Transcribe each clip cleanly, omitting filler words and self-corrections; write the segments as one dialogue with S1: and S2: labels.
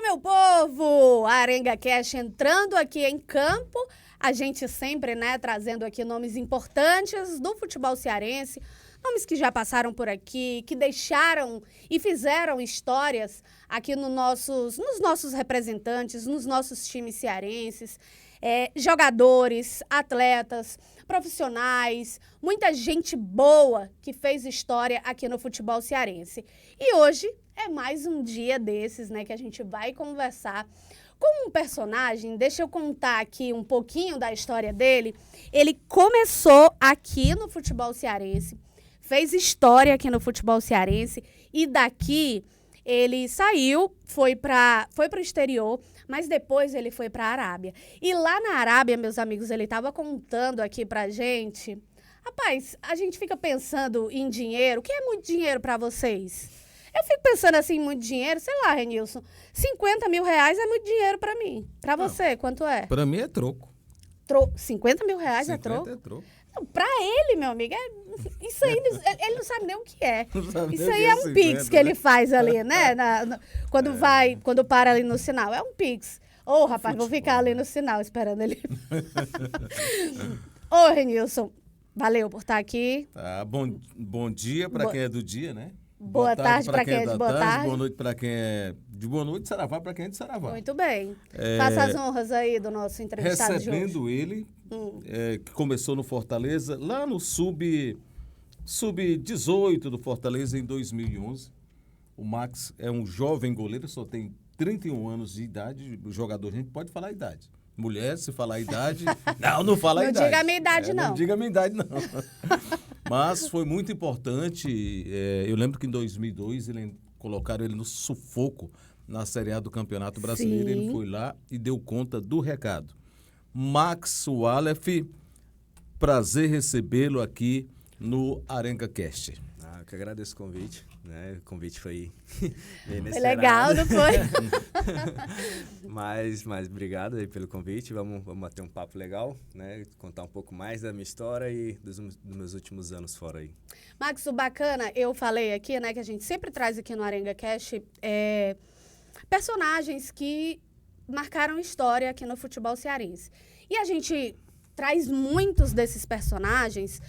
S1: meu povo! A Arenga Cash entrando aqui em campo. A gente sempre, trazendo aqui nomes importantes do futebol cearense, nomes que já passaram por aqui, que deixaram e fizeram histórias aqui nos nossos representantes, nos nossos times cearenses, jogadores, atletas, profissionais, muita gente boa que fez história aqui no futebol cearense. E hoje é mais um dia desses, que a gente vai conversar com um personagem. Deixa eu contar aqui um pouquinho da história dele. Ele começou aqui no futebol cearense, fez história aqui no futebol cearense e daqui ele saiu, foi para o exterior, mas depois ele foi para a Arábia. E lá na Arábia, meus amigos, ele estava contando aqui pra gente. Rapaz, a gente fica pensando em dinheiro. O que é muito dinheiro para vocês? Eu fico pensando assim, muito dinheiro, sei lá, Renilson, 50 mil reais é muito dinheiro para mim. Para você, quanto é?
S2: Para mim é troco.
S1: 50 mil reais 50 é troco?
S2: É troco.
S1: Para ele, meu amigo, isso aí, ele não sabe nem o que é. Isso aí
S2: é
S1: um
S2: 50,
S1: pix que ele faz ali, né? Quando para ali no sinal, é um pix. Ô, rapaz, vou ficar ali no sinal esperando ele. Ô, Renilson, valeu por estar aqui.
S2: Tá, bom dia para quem é do dia, né?
S1: Boa tarde para quem é de boa tarde.
S2: Boa noite para quem é de boa noite, Saravá para quem é de Saravá.
S1: Muito bem. Faça as honras aí do nosso entrevistado de hoje.
S2: Recebendo ele, que começou no Fortaleza, lá no Sub-18 do Fortaleza em 2011. O Max é um jovem goleiro, só tem 31 anos de idade. O jogador, a gente pode falar a idade. Mulher, se falar a idade... Não fala a idade.
S1: Não diga a minha idade, não.
S2: Não diga a minha idade, não. Mas foi muito importante. Eu lembro que em 2002 colocaram ele no sufoco na Série A do Campeonato Brasileiro.
S1: Sim.
S2: Ele foi lá e deu conta do recado. Max Walef, prazer recebê-lo aqui no Arenga Cast.
S3: Eu que agradeço o convite. O convite foi bem inesperado.
S1: Foi legal, não foi?
S3: mas obrigado aí pelo convite. Vamos bater um papo legal, contar um pouco mais da minha história e dos meus últimos anos fora aí.
S1: Max, o bacana, eu falei aqui, que a gente sempre traz aqui no Arenga Cast personagens que marcaram história aqui no futebol cearense. E a gente traz muitos desses personagens,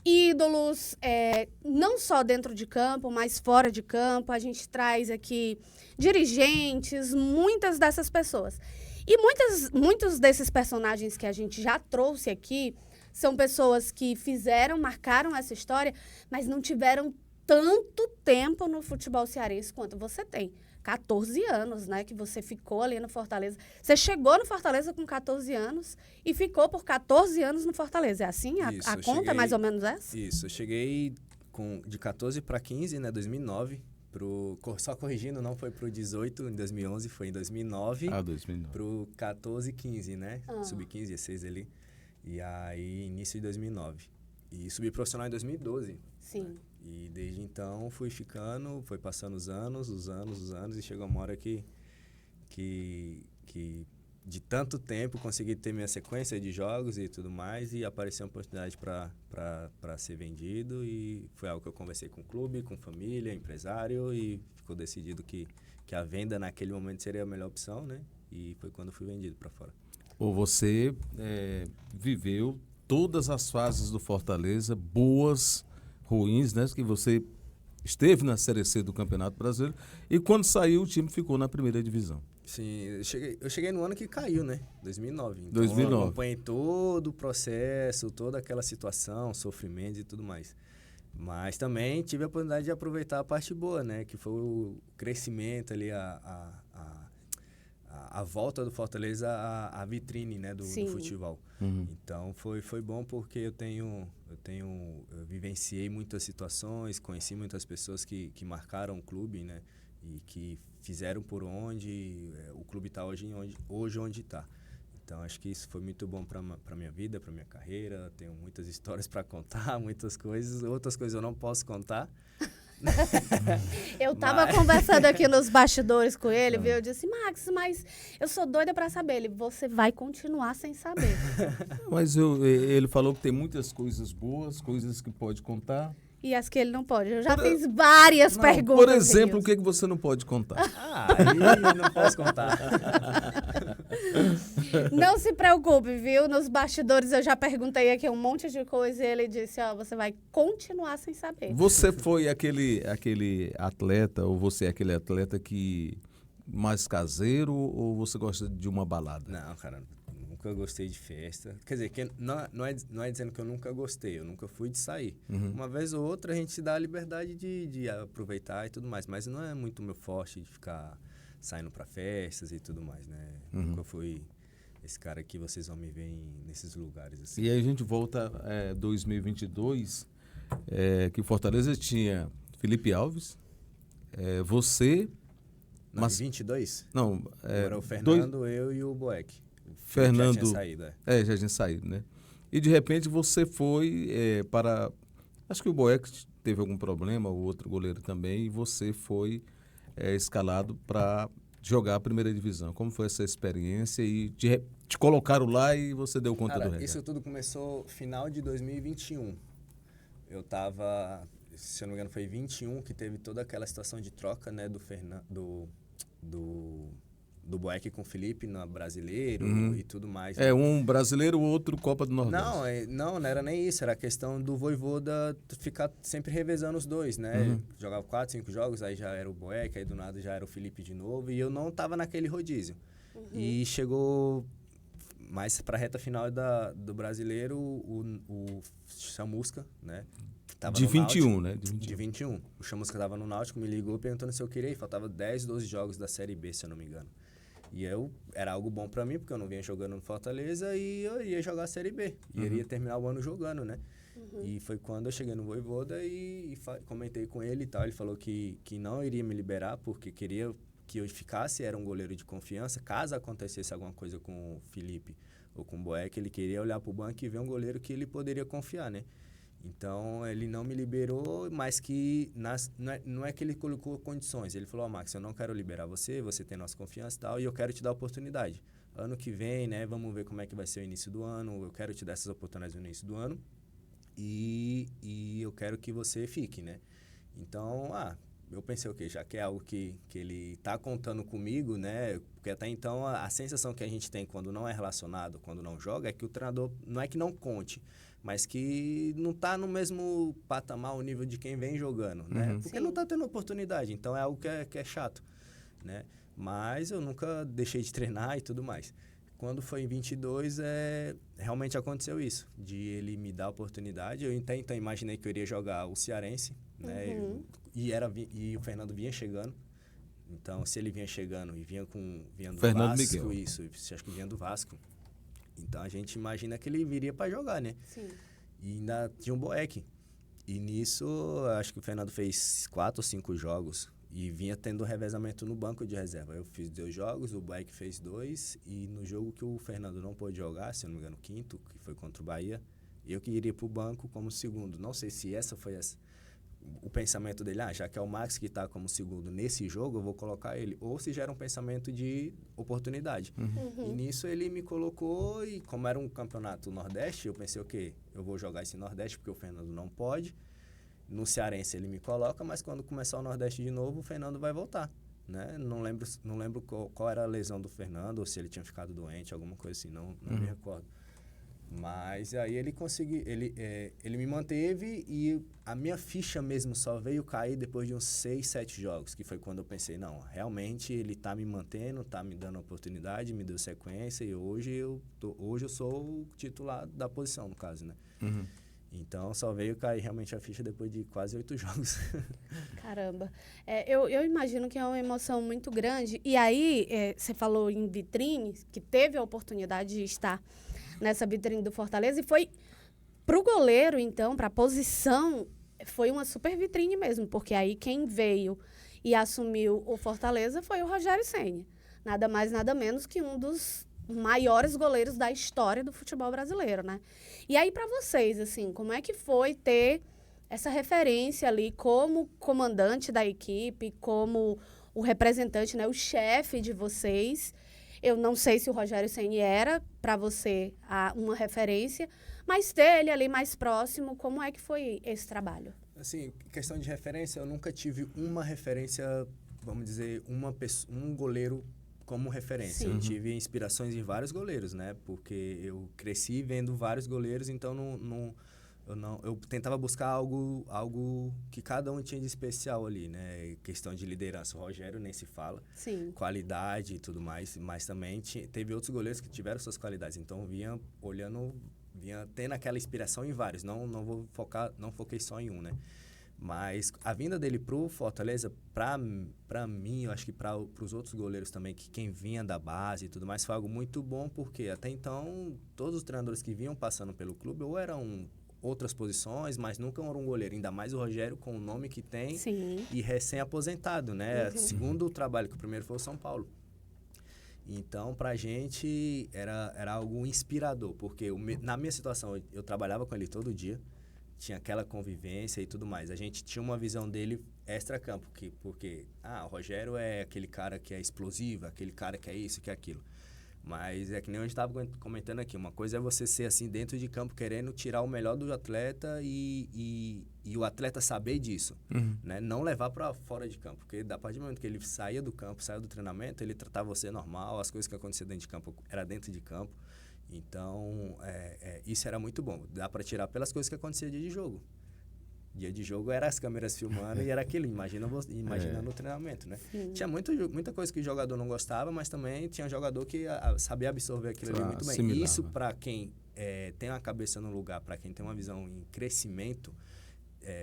S1: ídolos, não só dentro de campo, mas fora de campo. A gente traz aqui dirigentes, muitas dessas pessoas. E muitos desses personagens que a gente já trouxe aqui são pessoas que marcaram essa história, mas não tiveram tanto tempo no futebol cearense quanto você tem. 14 anos, que você ficou ali no Fortaleza. Você chegou no Fortaleza com 14 anos e ficou por 14 anos no Fortaleza. É assim? A conta é mais ou menos essa?
S3: Isso, eu cheguei de 14 para 15, 2009. Só corrigindo, não foi pro 18 em 2011, foi em 2009.
S2: 2009.
S3: Pro 14, 15, Sub-15, 16 ali. E aí, início de 2009. E subi profissional em 2012.
S1: Sim.
S3: E desde então foi passando os anos, e chegou uma hora que de tanto tempo consegui ter minha sequência de jogos e tudo mais, e apareceu uma oportunidade para ser vendido, e foi algo que eu conversei com o clube, com família, empresário, e ficou decidido que a venda naquele momento seria a melhor opção, E foi quando fui vendido para fora.
S2: Você viveu todas as fases do Fortaleza, boas, ruins, que você esteve na Série C do Campeonato Brasileiro, e quando saiu o time ficou na primeira divisão.
S3: Sim, eu cheguei no ano que caiu, 2009. Então
S2: 2009.
S3: Eu acompanhei todo o processo, toda aquela situação, sofrimento e tudo mais. Mas também tive a oportunidade de aproveitar a parte boa, que foi o crescimento ali, a volta do Fortaleza à vitrine, do futebol.
S2: Uhum.
S3: Então foi bom porque eu vivenciei muitas situações, conheci muitas pessoas que marcaram o clube, e que fizeram por onde o clube está hoje onde está. Então acho que isso foi muito bom para minha vida, para minha carreira. Tenho muitas histórias para contar, muitas coisas, outras coisas eu não posso contar.
S1: Eu tava conversando aqui nos bastidores com ele, viu? Eu disse, Max, mas eu sou doida pra saber. Você vai continuar sem saber.
S2: Mas ele falou que tem muitas coisas boas, coisas que pode contar.
S1: e as que ele não pode? Eu já fiz várias perguntas.
S2: Por exemplo, o que você não pode contar?
S3: Aí não posso contar.
S1: Não se preocupe, viu? Nos bastidores eu já perguntei aqui um monte de coisa e ele disse, você vai continuar sem saber.
S2: Você foi aquele atleta, ou você é aquele atleta que mais caseiro, ou você gosta de uma balada?
S3: Não, cara, nunca gostei de festa. Quer dizer, não é dizendo que eu nunca gostei, eu nunca fui de sair. Uma vez ou outra a gente se dá a liberdade de aproveitar e tudo mais, mas não é muito meu forte de ficar saindo para festas e tudo mais, né? Nunca fui esse cara que vocês vão me ver nesses lugares assim.
S2: E aí a gente volta 2022, que Fortaleza tinha Felipe Alves, você...
S3: Não, mas 22?
S2: Não,
S3: era o Fernando, eu e o Boeck.
S2: Fernando,
S3: já tinha saído,
S2: já tinha saído, né? E de repente você foi para... Acho que o Boeck teve algum problema, o outro goleiro também, e você foi escalado para jogar a primeira divisão. Como foi essa experiência? E te colocaram lá e você deu conta do recado?
S3: Isso tudo começou final de 2021. Eu tava, se eu não me engano, foi 21 que teve toda aquela situação de troca, né, do Boeck com o Felipe no brasileiro e tudo mais. Né?
S2: Um brasileiro, o outro Copa do Nordeste.
S3: Não era nem isso. Era a questão do Vojvoda ficar sempre revezando os dois, né? Jogava 4, 5 jogos, aí já era o Boeck, aí do nada já era o Felipe de novo. E eu não tava naquele rodízio. E chegou mais pra reta final do brasileiro o Chamusca, né? Tava
S2: de 21, né?
S3: De 21. O Chamusca tava no Náutico, me ligou perguntando se eu queria ir. Faltava 10, 12 jogos da Série B, se eu não me engano. E era algo bom pra mim, porque eu não vinha jogando no Fortaleza e eu iria jogar a Série B. E iria terminar o ano jogando, né? E foi quando eu cheguei no Vojvoda e comentei com ele e tal. Ele falou que não iria me liberar, porque queria que eu ficasse, era um goleiro de confiança. Caso acontecesse alguma coisa com o Felipe ou com o Boeck, ele queria olhar pro banco e ver um goleiro que ele poderia confiar, né? Então, ele não me liberou, mas que não é que ele colocou condições. Ele falou, Max, eu não quero liberar você tem nossa confiança e tal, e eu quero te dar oportunidade. Ano que vem, né, vamos ver como é que vai ser o início do ano, eu quero te dar essas oportunidades no início do ano, e eu quero que você fique, né. Então, eu pensei, ok, já que é algo que ele está contando comigo, né, porque até então a sensação que a gente tem quando não é relacionado, quando não joga, é que o treinador não é que não conte, mas que não está no mesmo patamar, o nível de quem vem jogando, né? Porque não está tendo oportunidade, então é algo que é chato, né? Mas eu nunca deixei de treinar e tudo mais. Quando foi em 22, realmente aconteceu isso, de ele me dar a oportunidade. Eu até então imaginei que eu iria jogar o Cearense, né? E o Fernando vinha chegando. Então, se ele vinha chegando e vinha do
S2: Fernando
S3: Vasco,
S2: Miguel.
S3: isso, acho que vinha do Vasco. Então, a gente imagina que ele viria para jogar, né?
S1: Sim.
S3: E ainda tinha um Boeck. E nisso, acho que o Fernando fez 4 ou 5 jogos e vinha tendo revezamento no banco de reserva. Eu fiz 2 jogos, o Boeck fez 2 e no jogo que o Fernando não pôde jogar, se eu não me engano, o 5º, que foi contra o Bahia, eu que iria para o banco como segundo. Não sei se essa foi o pensamento dele, já que é o Max que está como segundo nesse jogo, eu vou colocar ele. Ou se já era um pensamento de oportunidade. E nisso ele me colocou e como era um campeonato Nordeste, eu pensei, ok, eu vou jogar esse Nordeste porque o Fernando não pode. No Cearense ele me coloca, mas quando começar o Nordeste de novo, o Fernando vai voltar. Né? Não lembro qual era a lesão do Fernando, ou se ele tinha ficado doente, alguma coisa assim, não me recordo. Mas aí ele conseguiu, ele me manteve e a minha ficha mesmo só veio cair depois de uns 6, 7 jogos, que foi quando eu pensei, não, realmente ele tá me mantendo, tá me dando oportunidade, me deu sequência e hoje eu sou o titular da posição, no caso, né? Então só veio cair realmente a ficha depois de quase 8 jogos.
S1: Caramba. Eu imagino que é uma emoção muito grande. E aí, você falou em vitrine, que teve a oportunidade de estar nessa vitrine do Fortaleza, e foi pro goleiro, então, para a posição, foi uma super vitrine mesmo, porque aí quem veio e assumiu o Fortaleza foi o Rogério Ceni. Nada mais, nada menos que um dos maiores goleiros da história do futebol brasileiro, né? E aí, para vocês, assim, como é que foi ter essa referência ali como comandante da equipe, como o representante, né, o chefe de vocês? Eu não sei se o Rogério Ceni era, para você, uma referência, mas ter ele ali mais próximo, como é que foi esse trabalho?
S3: Assim, questão de referência, eu nunca tive uma referência, vamos dizer, um goleiro como referência.
S1: Sim.
S3: Eu tive inspirações em vários goleiros, né? Porque eu cresci vendo vários goleiros, então eu tentava buscar algo que cada um tinha de especial ali, né? Questão de liderança. O Rogério nem se fala.
S1: Sim.
S3: Qualidade e tudo mais, mas também teve outros goleiros que tiveram suas qualidades. Então, vinha tendo aquela inspiração em vários. Não foquei só em um, né? Mas a vinda dele pro Fortaleza, pra mim, eu acho que pros outros goleiros também, que quem vinha da base e tudo mais, foi algo muito bom, porque até então, todos os treinadores que vinham passando pelo clube, ou eram outras posições, mas nunca era um goleiro. Ainda mais o Rogério, com o nome que tem.
S1: Sim.
S3: E recém-aposentado, né?
S1: Uhum.
S3: Segundo o trabalho, que o primeiro foi o São Paulo. Então, pra gente, era algo inspirador, porque na minha situação, eu trabalhava com ele todo dia, tinha aquela convivência e tudo mais. A gente tinha uma visão dele extra-campo, porque o Rogério é aquele cara que é explosivo, aquele cara que é isso, que é aquilo. Mas é que nem a gente estava comentando aqui, uma coisa é você ser assim dentro de campo, querendo tirar o melhor do atleta e o atleta saber disso, né? Não levar para fora de campo, porque da partir do momento que ele saía do campo, saía do treinamento, ele tratava você normal, as coisas que aconteciam dentro de campo era dentro de campo. Então, isso era muito bom. Dá para tirar pelas coisas que aconteciam dia de jogo. Dia de jogo era as câmeras filmando e era aquilo, imagina no treinamento, né?
S1: Sim.
S3: Tinha muita coisa que o jogador não gostava, mas também tinha jogador que sabia absorver aquilo ali muito bem.
S2: Assimilava.
S3: Isso, para quem tem a cabeça no lugar, para quem tem uma visão em crescimento,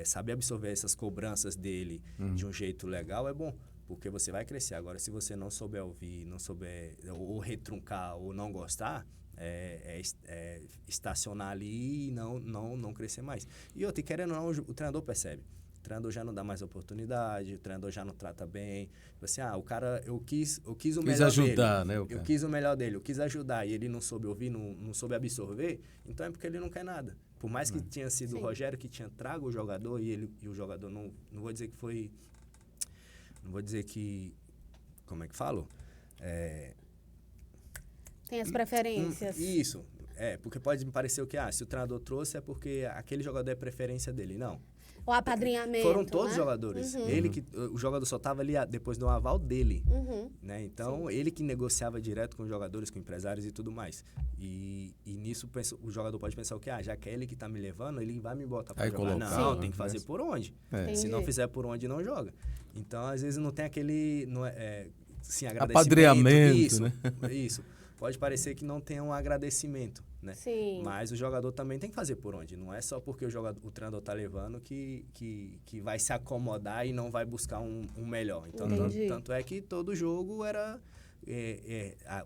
S3: saber absorver essas cobranças dele de um jeito legal é bom. Porque você vai crescer. Agora, se você não souber ouvir, não souber ou retruncar ou não gostar, estacionar ali e não crescer mais. E outra, querendo ou não, o treinador percebe. O treinador já não dá mais oportunidade, o treinador já não trata bem. Assim, o cara, eu quis o melhor
S2: ajudar,
S3: dele.
S2: né?
S3: Eu quis o melhor dele, eu quis ajudar e ele não soube ouvir, não soube absorver, então é porque ele não quer nada. Por mais que tinha sido o Rogério que tinha trago o jogador e o jogador não vou dizer que foi... Não vou dizer que... Como é que falo?
S1: Tem as preferências.
S3: Isso. Porque pode me parecer que se o treinador trouxe é porque aquele jogador é preferência dele. Não.
S1: O apadrinhamento,
S3: Foram todos
S1: né?
S3: jogadores.
S1: Uhum.
S3: O jogador só estava ali depois do aval dele.
S1: Uhum.
S3: Né? Então, ele que negociava direto com os jogadores, com empresários e tudo mais. E nisso o jogador pode pensar o quê? Já que é ele que está me levando, ele vai me botar para jogar.
S2: Colocar,
S3: Não,
S1: Sim.
S3: tem que fazer por onde.
S1: Entendi.
S3: Se não fizer por onde, não joga. Então, às vezes, não tem aquele... sim, agradecimento.
S2: Apadrinhamento,
S3: isso,
S2: né?
S3: Isso. Pode parecer que não tem um agradecimento, né?
S1: Sim.
S3: Mas o jogador também tem que fazer por onde. Não é só porque o treinador tá levando que vai se acomodar e não vai buscar um melhor. Então, tanto é que todo jogo era...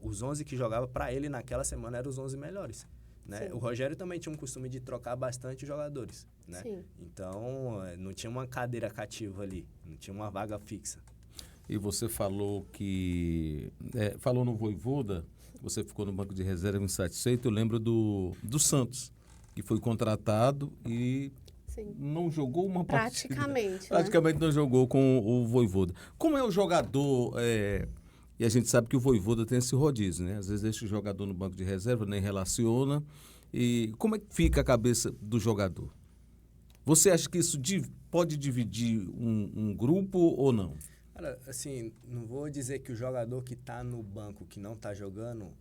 S3: os 11 que jogava para ele naquela semana eram os 11 melhores. Né? O Rogério também tinha um costume de trocar bastante jogadores. Né?
S1: Sim.
S3: Então, não tinha uma cadeira cativa ali. Não tinha uma vaga fixa.
S2: E você falou falou no Vojvoda, você ficou no banco de reserva insatisfeito. Eu lembro do Santos, que foi contratado e
S1: Sim.
S2: não jogou uma partida.
S1: Praticamente,
S2: Praticamente não jogou com o Vojvoda. Como é o jogador... E a gente sabe que o Vojvoda tem esse rodízio, né? Às vezes deixa o jogador no banco de reserva, nem relaciona. E como é que fica a cabeça do jogador? Você acha que isso pode dividir um grupo ou não?
S3: Cara, assim, não vou dizer que o jogador que está no banco, que não está jogando,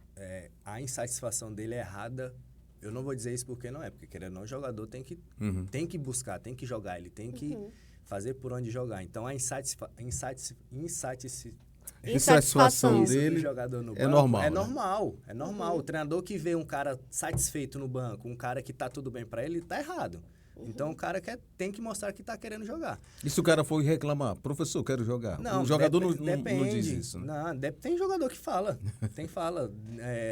S3: a insatisfação dele é errada. Eu não vou dizer isso porque não é, porque querendo ou não, o jogador tem que buscar, tem que jogar, ele tem que fazer por onde jogar. Então, a
S2: insatisfação
S3: do
S2: dele
S3: jogador no banco
S2: é normal.
S3: É normal, é normal. O treinador que vê um cara satisfeito no banco, um cara que está tudo bem para ele, está errado. Então, o cara tem que mostrar que está querendo jogar.
S2: E se o cara for reclamar? Professor, quero jogar.
S3: Não,
S2: o jogador
S3: depende.
S2: não diz isso. Né?
S3: Não, tem jogador que fala.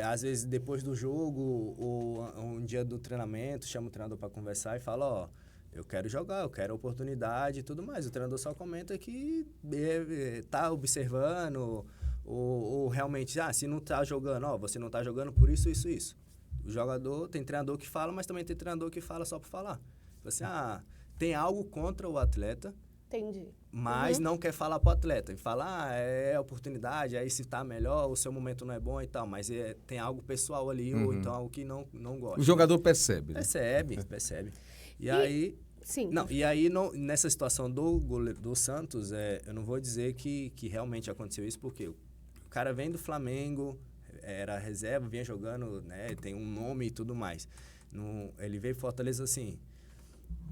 S3: Às vezes, depois do jogo, ou um dia do treinamento, chama o treinador para conversar e fala, eu quero jogar, eu quero oportunidade e tudo mais. O treinador só comenta que está observando, ou realmente, se não está jogando, você não está jogando por isso, isso, isso. O jogador, tem treinador que fala, mas também tem treinador que fala só por falar. Assim, tem algo contra o atleta,
S1: Entendi.
S3: mas não quer falar pro atleta. E fala, é oportunidade, aí se tá melhor, o seu momento não é bom e tal, mas tem algo pessoal ali, ou então algo que não gosta.
S2: O jogador percebe. Né?
S3: Percebe. E aí...
S1: Sim.
S3: Não, e aí, nessa situação do goleiro do Santos, eu não vou dizer que realmente aconteceu isso, porque o cara vem do Flamengo, era reserva, vinha jogando, né, tem um nome e tudo mais. Ele veio Fortaleza assim.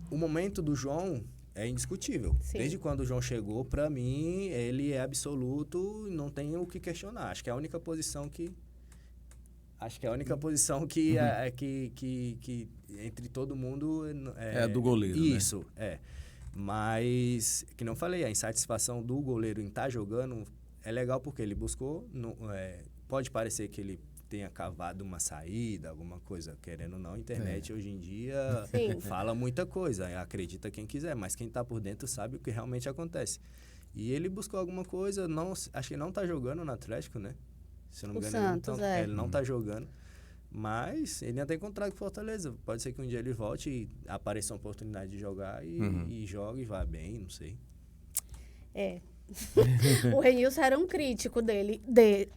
S3: O momento do João é indiscutível.
S1: Sim.
S3: Desde quando o João chegou, para mim, ele é absoluto, não tem o que questionar. Acho que é a única posição que que entre todo mundo
S2: É a do goleiro,
S3: isso, né? Mas, que não falei, a insatisfação do goleiro em estar jogando é legal porque ele buscou, pode parecer que ele tenha cavado uma saída, alguma coisa, querendo ou não, a internet hoje em dia
S1: Sim.
S3: fala muita coisa, acredita quem quiser, mas quem está por dentro sabe o que realmente acontece. E ele buscou alguma coisa, acho que não está jogando no Atlético, né? Se eu não me engano,
S1: Santos,
S3: ele não está jogando. Mas ele ainda tem contrato com Fortaleza. Pode ser que um dia ele volte e apareça uma oportunidade de jogar e jogue e vá bem, não sei.
S1: O Renilson era um crítico dele.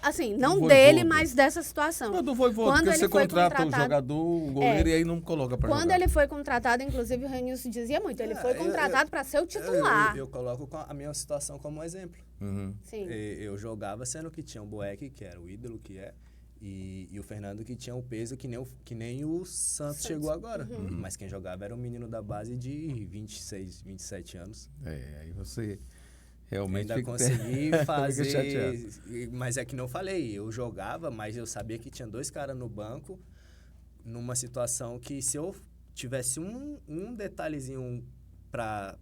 S1: Assim, não
S2: Voivoda.
S1: dele, mas dessa situação.
S2: Mas do Voivoda, porque você contrata o jogador, o goleiro, e aí não coloca para jogar.
S1: Quando ele foi contratado, inclusive o Renilson dizia muito, ele foi contratado para ser o titular.
S3: Eu coloco a minha situação como exemplo.
S1: Sim.
S3: Eu jogava sendo que tinha o Boeck, que era o ídolo que é, e o Fernando, que tinha o peso que nem o Santos chegou agora. Mas quem jogava era um menino da base de 26, 27 anos.
S2: Aí você realmente
S3: ainda consegui fazer, mas é que não falei, eu jogava, mas eu sabia que tinha 2 caras no banco, numa situação que se eu tivesse um detalhezinho para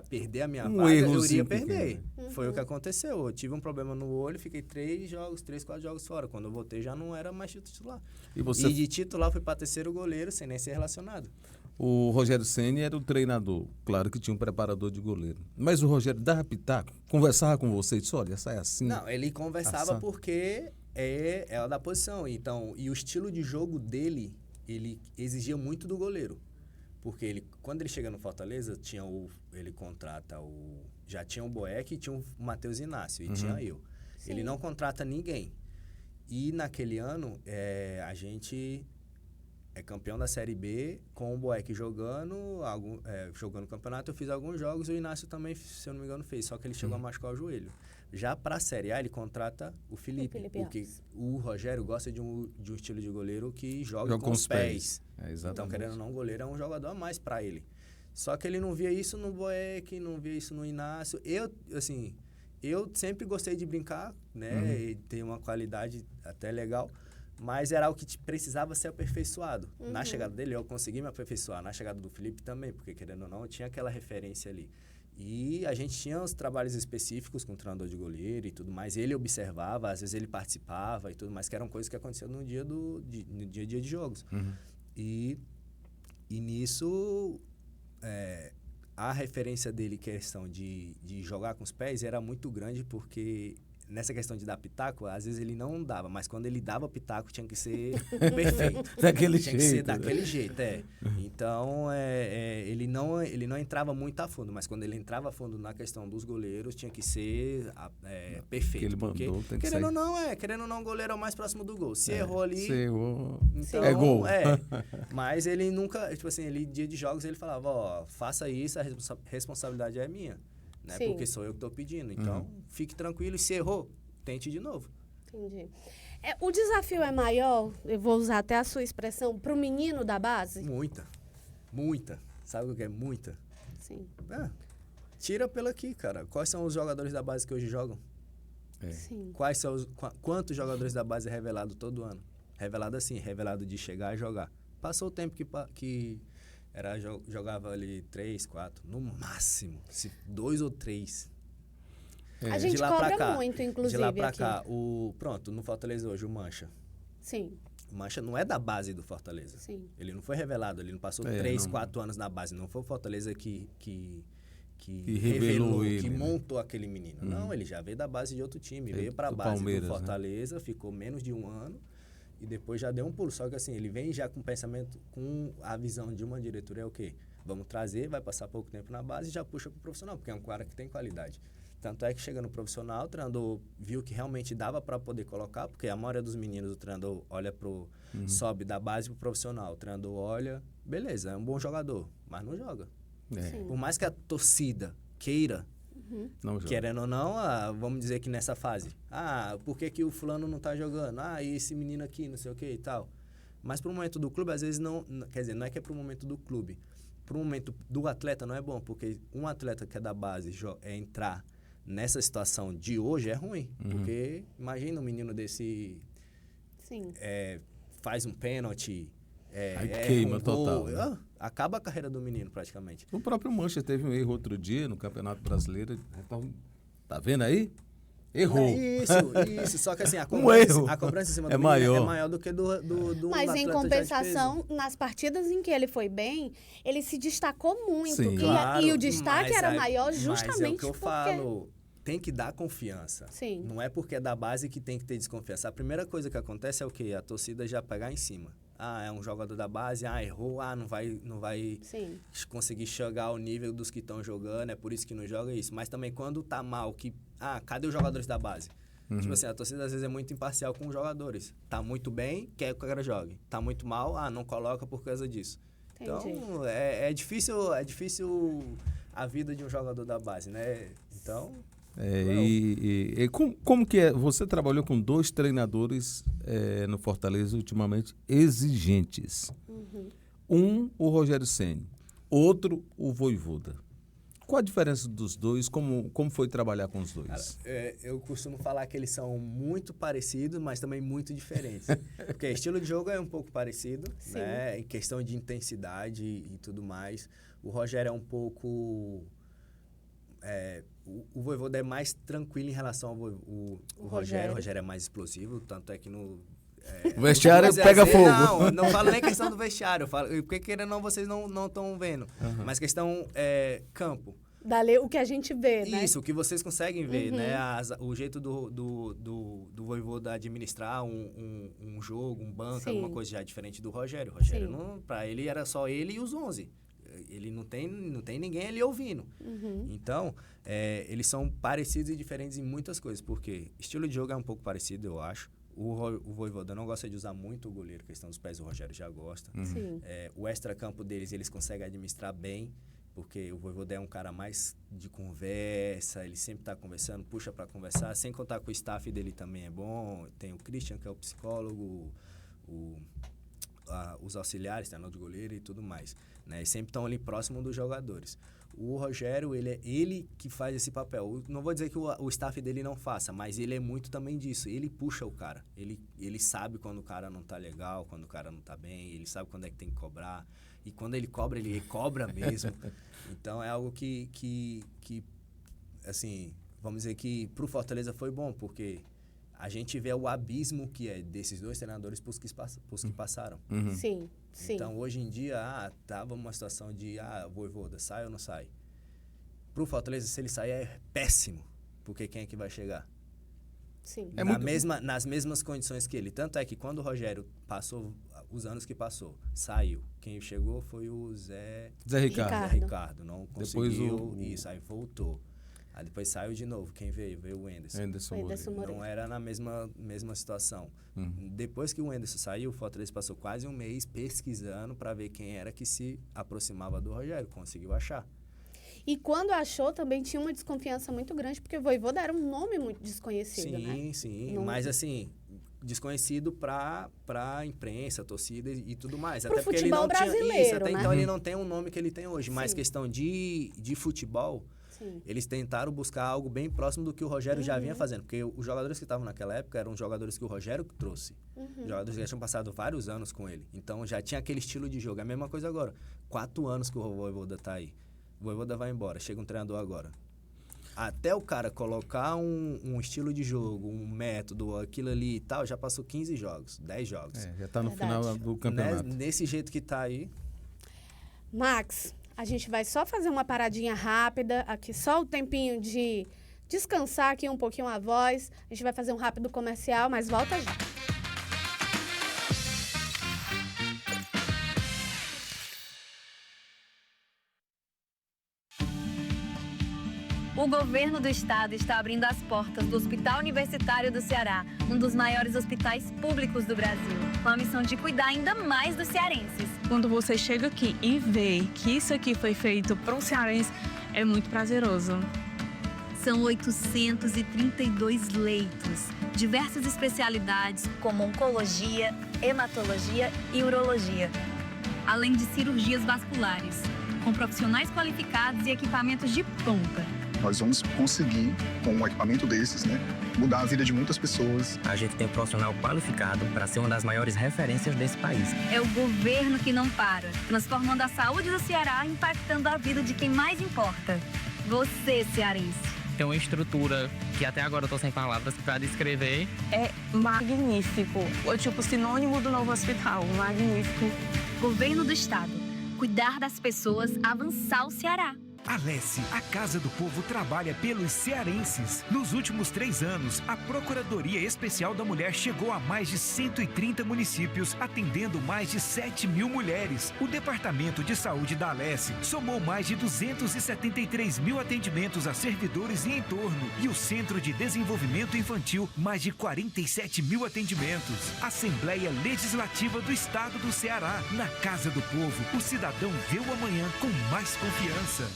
S3: perder a minha vaga, eu iria perder. Foi o que aconteceu. Eu tive um problema no olho, fiquei 3, 4 jogos fora. Quando eu voltei, já não era mais titular. E de titular, fui para terceiro goleiro, sem nem ser relacionado.
S2: O Rogério Ceni era o treinador. Claro que tinha um preparador de goleiro. Mas o Rogério dava pitaco, conversava com você e disse, olha, essa é assim.
S3: Não, ele conversava porque é da posição. Então, e o estilo de jogo dele, ele exigia muito do goleiro. Porque quando ele chega no Fortaleza, já tinha o Boeck e tinha o Matheus Inácio, e tinha eu. Sim. Ele não contrata ninguém. E naquele ano, a gente é campeão da Série B, com o Boeck jogando o campeonato. Eu fiz alguns jogos, e o Inácio também, se eu não me engano, fez, só que ele chegou a machucar o joelho. Já para a Série A, ele contrata o Felipe porque o Rogério gosta de um estilo de goleiro que joga com os pés. Então, querendo ou não, o goleiro é um jogador a mais para ele. Só que ele não via isso no Boeck, não via isso no Inácio. Eu sempre gostei de brincar, né? E ter uma qualidade até legal, mas era algo que precisava ser aperfeiçoado. Na chegada dele, eu consegui me aperfeiçoar. Na chegada do Felipe também, porque, querendo ou não, eu tinha aquela referência ali. E a gente tinha os trabalhos específicos com o treinador de goleiro e tudo mais. Ele observava, às vezes ele participava e tudo mais, que eram coisas que aconteciam no dia a dia de jogos. E nisso, a referência dele, questão de jogar com os pés, era muito grande, porque nessa questão de dar pitaco, às vezes ele não dava, mas quando ele dava pitaco tinha que ser perfeito.
S2: Daquele
S3: tinha
S2: jeito.
S3: que ser daquele jeito, Então, ele não entrava muito a fundo, mas quando ele entrava a fundo na questão dos goleiros, tinha que ser perfeito.
S2: Ele mandou,
S3: porque,
S2: tem que
S3: querendo ou não, o goleiro é o mais próximo do gol. Se errou ali...
S2: Se errou,
S3: então,
S2: é gol.
S3: Mas ele nunca, dia de jogos, ele falava, faça isso, a responsabilidade é minha. Né? Porque sou eu que estou pedindo. Então, fique tranquilo. E se errou, tente de novo.
S1: Entendi. O desafio é maior, eu vou usar até a sua expressão, para o menino da base?
S3: Muita. Sabe o que é muita?
S1: Sim.
S3: Tira pela aqui, cara. Quais são os jogadores da base que hoje jogam?
S1: Sim.
S3: Quantos jogadores da base é revelado todo ano? Revelado assim, revelado de chegar e jogar. Passou o tempo que jogava ali 3, 4, no máximo, 2 ou 3.
S1: A gente cobra muito, inclusive,
S3: de lá pra
S1: aqui.
S3: cá, no Fortaleza hoje, o Mancha.
S1: Sim.
S3: O Mancha não é da base do Fortaleza.
S1: Sim.
S3: Ele não foi revelado, ele não passou 3, 4 anos na base. Não foi o Fortaleza que
S2: revelou ele,
S3: que montou aquele menino. Não, ele já veio da base de outro time. Veio pra base
S2: Palmeiras,
S3: do Fortaleza, ficou menos de um ano. E depois já deu um pulo. Só que assim, ele vem já com o pensamento, com a visão de uma diretoria, é o quê? Vamos trazer, vai passar pouco tempo na base e já puxa pro profissional, porque é um cara que tem qualidade. Tanto é que chega no profissional, o treinador viu que realmente dava para poder colocar, porque a maioria dos meninos, o treinador olha sobe da base pro profissional. O treinador olha, beleza, é um bom jogador, mas não joga.
S2: É,
S3: Por mais que a torcida queira,
S2: não joga.
S3: querendo ou não, vamos dizer que nessa fase, por que o fulano não tá jogando? E esse menino aqui, não sei o que e tal. Mas pro momento do clube, às vezes não, quer dizer, não é que é pro momento do clube. Pro momento do atleta não é bom, porque um atleta que é da base entrar nessa situação de hoje é ruim. Porque imagina um menino desse
S1: Sim.
S3: faz um pênalti,
S2: Aí queima
S3: um gol,
S2: total, né?
S3: acaba a carreira do menino praticamente.
S2: O próprio Manchester teve um erro outro dia no Campeonato Brasileiro. Então, tá vendo aí? Errou.
S3: Isso. Só que assim, a
S2: erro.
S3: cobrança em cima
S2: É
S3: do menino
S2: maior.
S3: é maior do que do
S1: Mas em
S3: atleta já de
S1: compensação,
S3: peso.
S1: nas partidas em que ele foi bem, ele se destacou muito.
S2: Sim.
S3: Claro,
S1: E o destaque
S3: mas
S1: era
S3: aí-
S1: maior
S3: Mas é o
S1: justamente
S3: que eu
S1: porque...
S3: falo, tem que dar confiança.
S1: Sim.
S3: Não é porque é da base que tem que ter desconfiança. A primeira coisa que acontece é o quê? A torcida já pegar em cima. É um jogador da base, errou, não vai
S1: Sim.
S3: conseguir chegar ao nível dos que estão jogando, é por isso que não joga isso. Mas também quando tá mal, cadê os jogadores da base? Tipo assim, a torcida às vezes é muito imparcial com os jogadores. Tá muito bem, quer que o cara jogue. Tá muito mal, não coloca por causa disso.
S1: Entendi.
S3: Então, é difícil a vida de um jogador da base, né? Então...
S2: E como que é? Você trabalhou com 2 treinadores no Fortaleza ultimamente exigentes. Um, o Rogério Ceni. Outro, o Vojvoda. Qual a diferença dos dois? Como foi trabalhar com os dois?
S3: Cara, eu costumo falar que eles são muito parecidos, mas também muito diferentes. Porque o estilo de jogo é um pouco parecido, né? Em questão de intensidade e tudo mais. O Rogério é um pouco... o Vojvoda é mais tranquilo em relação ao Rogério. O Rogério é mais explosivo, tanto é que no...
S2: O vestiário
S3: mas,
S2: pega
S3: às vezes,
S2: fogo.
S3: Não falo nem questão do vestiário. Porque querendo ou não, vocês não estão vendo. Mas questão campo.
S1: Dali, o que a gente vê, né?
S3: Isso, o que vocês conseguem ver, né? O jeito do Vojvoda administrar um jogo, um banco, alguma coisa já diferente do Rogério. O Rogério, para ele, era só ele e os 11. Ele não tem ninguém ali ouvindo. Então, eles são parecidos e diferentes em muitas coisas, porque estilo de jogo é um pouco parecido, eu acho. O Vojvoda não gosta de usar muito o goleiro, questão dos pés, o Rogério já gosta.
S1: Sim.
S3: O extracampo deles, eles conseguem administrar bem, porque o Vojvoda é um cara mais de conversa, ele sempre está conversando, puxa para conversar, sem contar que o staff dele também é bom. Tem o Christian, que é o psicólogo, os auxiliares, treinador de goleiro e tudo mais, né? Eles sempre estão ali próximo dos jogadores. O Rogério, ele que faz esse papel. Não vou dizer que o staff dele não faça, mas ele é muito também disso. Ele puxa o cara. Ele sabe quando o cara não tá legal, quando o cara não tá bem. Ele sabe quando é que tem que cobrar. E quando ele cobra mesmo. Então, é algo que assim, vamos dizer que pro Fortaleza foi bom, porque a gente vê o abismo que é desses 2 treinadores pros que passaram.
S1: Sim.
S3: Então, hoje em dia, tava uma situação de, Vojvoda, sai ou não sai? Pro Fortaleza, se ele sair, é péssimo, porque quem é que vai chegar?
S1: Sim.
S3: Nas mesmas condições que ele. Tanto é que quando o Rogério passou, os anos que passou, saiu, quem chegou foi o Zé Ricardo. Não conseguiu isso, aí voltou. Aí depois saiu de novo. Quem veio? Veio o Enderson
S1: Moreira.
S3: Não era na mesma situação. Depois que o Enderson saiu, o Fortaleza passou quase um mês pesquisando para ver quem era que se aproximava do Rogério. Conseguiu achar.
S1: E quando achou, também tinha uma desconfiança muito grande, porque o Vojvoda era um nome muito desconhecido, né?
S3: Sim. Mas assim, desconhecido pra imprensa, torcida e tudo mais.
S1: Pro
S3: até porque ele não
S1: brasileiro,
S3: tinha isso. Até
S1: né?
S3: então ele não tem um nome que ele tem hoje. Mas questão de futebol...
S1: Sim.
S3: Eles tentaram buscar algo bem próximo do que o Rogério já vinha fazendo. Porque os jogadores que estavam naquela época eram jogadores que o Rogério trouxe. Jogadores que já tinham passado vários anos com ele. Então, já tinha aquele estilo de jogo. É a mesma coisa agora. 4 anos que o Vojvoda tá aí. O Vojvoda vai embora. Chega um treinador agora. Até o cara colocar um estilo de jogo, um método, aquilo ali e tal, já passou 15 jogos, 10 jogos.
S2: Já tá no final do campeonato.
S3: Nesse jeito que tá aí...
S1: Max, a gente vai só fazer uma paradinha rápida, aqui só o tempinho de descansar aqui um pouquinho a voz. A gente vai fazer um rápido comercial, mas volta já.
S4: O governo do estado está abrindo as portas do Hospital Universitário do Ceará, um dos maiores hospitais públicos do Brasil. com a missão de cuidar ainda mais dos cearenses.
S5: Quando você chega aqui e vê que isso aqui foi feito para um cearense, é muito prazeroso.
S4: São 832 leitos, diversas especialidades como oncologia, hematologia e urologia, além de cirurgias vasculares, com profissionais qualificados e equipamentos de ponta.
S6: Nós vamos conseguir, com um equipamento desses, mudar a vida de muitas pessoas.
S7: A gente tem um profissional qualificado para ser uma das maiores referências desse país.
S4: É o governo que não para, transformando a saúde do Ceará, impactando a vida de quem mais importa. Você, cearense.
S7: Tem uma estrutura que até agora eu tô sem palavras para descrever.
S5: É magnífico. É tipo sinônimo do novo hospital. Magnífico.
S4: Governo do Estado. Cuidar das pessoas, avançar o Ceará.
S8: Alesse, a Casa do Povo trabalha pelos cearenses. Nos últimos 3 anos, a Procuradoria Especial da Mulher chegou a mais de 130 municípios, atendendo mais de 7 mil mulheres. O Departamento de Saúde da Alesse somou mais de 273 mil atendimentos a servidores e entorno. E o Centro de Desenvolvimento Infantil, mais de 47 mil atendimentos. Assembleia Legislativa do Estado do Ceará. Na Casa do Povo, o cidadão vê o amanhã com mais confiança.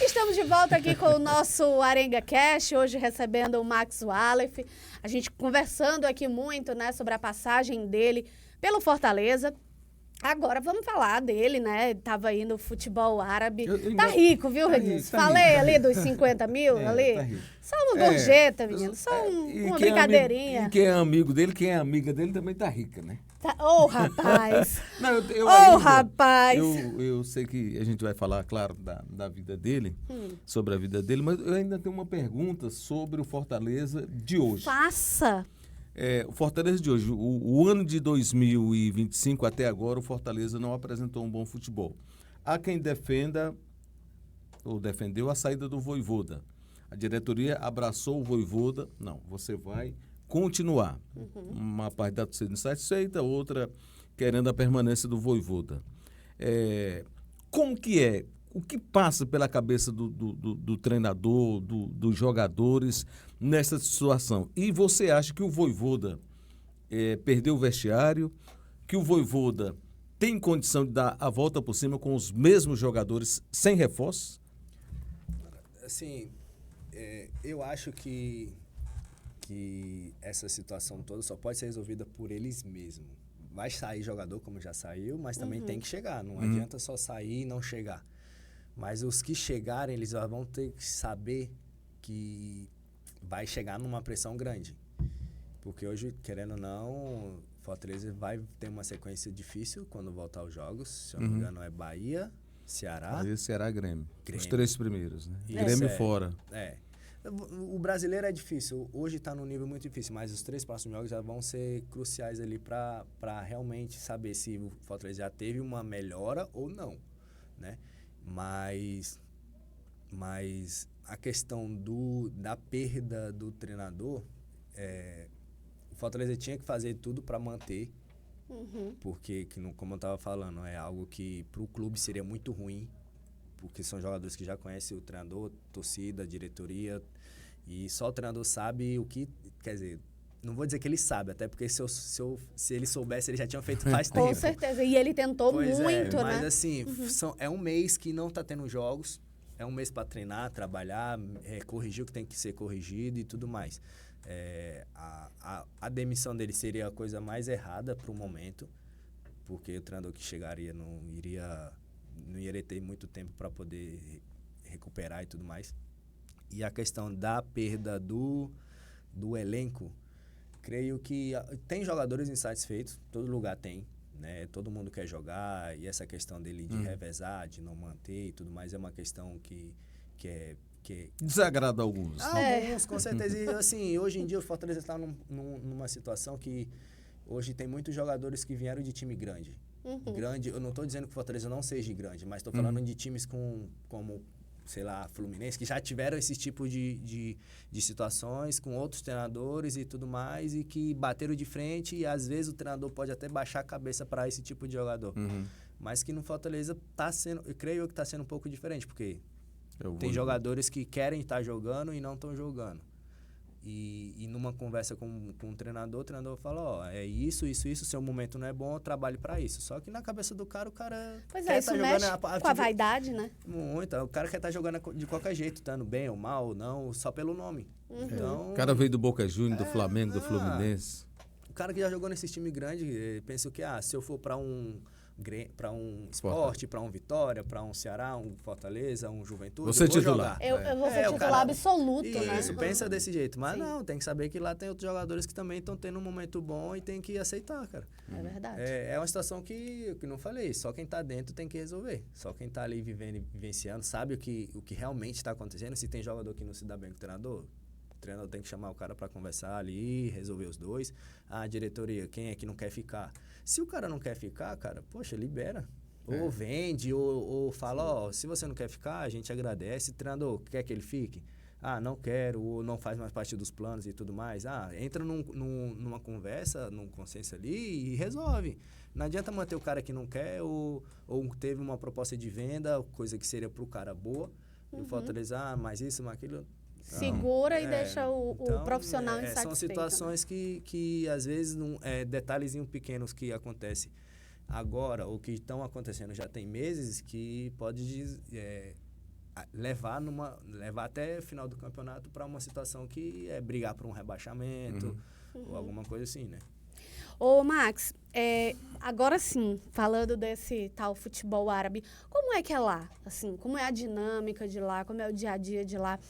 S1: Estamos de volta aqui com o nosso Arenga Cash, hoje recebendo o Max Wallef. A gente conversando aqui muito, sobre a passagem dele pelo Fortaleza. Agora vamos falar dele, Tava aí no futebol árabe. Tá rico, viu, Regis? Falei ali dos 50 mil ali.
S2: Tá rico.
S1: Só uma gorjeta, menino. Só uma brincadeirinha.
S2: E quem é amigo dele, quem é amiga dele também tá rica, né?
S1: Ô, rapaz!
S2: Rapaz! Eu sei que a gente vai falar, claro, da vida dele, sobre a vida dele, mas eu ainda tenho uma pergunta sobre o Fortaleza de hoje.
S1: Faça!
S2: O Fortaleza de hoje, o ano de 2025 até agora, o Fortaleza não apresentou um bom futebol. Há quem defenda, ou defendeu, a saída do Vojvoda. A diretoria abraçou o Vojvoda. Não, você vai continuar. Uma parte da torcida insatisfeita, outra querendo a permanência do Vojvoda. Como que é? O que passa pela cabeça do treinador, dos jogadores nessa situação? E você acha que o Vojvoda perdeu o vestiário, que o Vojvoda tem condição de dar a volta por cima com os mesmos jogadores sem reforços?
S3: Assim, eu acho que essa situação toda só pode ser resolvida por eles mesmos. Vai sair jogador como já saiu, mas também tem que chegar. Não adianta só sair e não chegar. Mas os que chegarem, eles vão ter que saber que vai chegar numa pressão grande. Porque hoje, querendo ou não, Fortaleza vai ter uma sequência difícil quando voltar aos jogos. Se eu não me engano, é Bahia, Ceará.
S2: Bahia, Ceará, Grêmio. Os 3 primeiros, né?
S3: Isso,
S2: Grêmio fora.
S3: O brasileiro é difícil. Hoje está num nível muito difícil, mas os 3 próximos jogos já vão ser cruciais ali para realmente saber se o Fortaleza já teve uma melhora ou não, né? Mas a questão da perda do treinador, o Fortaleza tinha que fazer tudo para manter, porque, como eu estava falando, é algo que para o clube seria muito ruim, porque são jogadores que já conhecem o treinador, torcida, diretoria, e só o treinador sabe o que... Quer dizer, não vou dizer que ele sabe, até porque se ele soubesse, ele já tinha feito faz tempo.
S1: Com certeza, e ele tentou muito, né?
S3: Mas assim, é um mês que não está tendo jogos, é um mês para treinar, trabalhar, corrigir o que tem que ser corrigido e tudo mais. A demissão dele seria a coisa mais errada para o momento, porque o treinador que chegaria não iria ter muito tempo para poder recuperar e tudo mais. E a questão da perda do elenco, creio que tem jogadores insatisfeitos, todo lugar tem, né? Todo mundo quer jogar, e essa questão dele de revezar, de não manter e tudo mais, é uma questão que
S2: desagrada alguns.
S3: Alguns, com certeza. E assim, hoje em dia o Fortaleza está numa situação que hoje tem muitos jogadores que vieram de time grande. Grande, eu não estou dizendo que o Fortaleza não seja grande, mas estou falando de times como, sei lá, Fluminense, que já tiveram esse tipo de situações com outros treinadores e tudo mais, e que bateram de frente, e às vezes o treinador pode até baixar a cabeça para esse tipo de jogador. Mas que no Fortaleza eu creio que está sendo um pouco diferente, porque tem jogadores que querem estar jogando e não estão jogando. E numa conversa com o treinador fala, ó, é isso, seu momento não é bom, eu trabalho pra isso. Só que na cabeça do cara, o cara
S1: Pois
S3: quer
S1: isso
S3: tá
S1: mexe
S3: jogando
S1: com a vaidade, né?
S3: muito. O cara quer estar jogando de qualquer jeito, estando bem ou mal, não, só pelo nome. Então,
S2: O cara veio do Boca Juniors, do Flamengo, do Fluminense.
S3: o cara que já jogou nesses times grandes, pensa que, se eu for pra um Sport, pra um Vitória, pra um Ceará, um Fortaleza, um Juventude,
S2: Você
S3: eu vou
S2: titular.
S3: jogar.
S1: Eu vou ser
S3: o
S1: titular
S3: cara-
S1: absoluto, né?
S3: Isso, pensa desse jeito. Mas
S1: Sim.
S3: não, tem que saber que lá tem outros jogadores que também estão tendo um momento bom e tem que aceitar, cara.
S1: É verdade.
S3: É uma situação que não falei, só quem tá dentro tem que resolver. Só quem tá ali vivendo e vivenciando sabe o que realmente está acontecendo. Se tem jogador que não se dá bem com o treinador tem que chamar o cara para conversar ali, resolver os dois. A diretoria, quem é que não quer ficar? Se o cara não quer ficar, cara, poxa, libera. Ou vende, ou fala, ó, se você não quer ficar, a gente agradece. Treinador, quer que ele fique? Não quero, ou não faz mais parte dos planos e tudo mais. Entra numa conversa, num consenso ali e resolve. Não adianta manter o cara que não quer, ou teve uma proposta de venda, coisa que seria pro cara boa, e o Fortaleza, mais isso, mais aquilo.
S1: Segura e deixa o
S3: Então,
S1: profissional insatisfeito.
S3: São situações que às vezes, detalhezinhos pequenos que acontecem agora, ou que estão acontecendo já tem meses, que pode levar até o final do campeonato para uma situação que é brigar por um rebaixamento, ou alguma coisa assim, né?
S1: Ô, Max, agora sim, falando desse tal futebol árabe, como é que é lá? Assim, como é a dinâmica de lá? Como é o dia a dia de lá?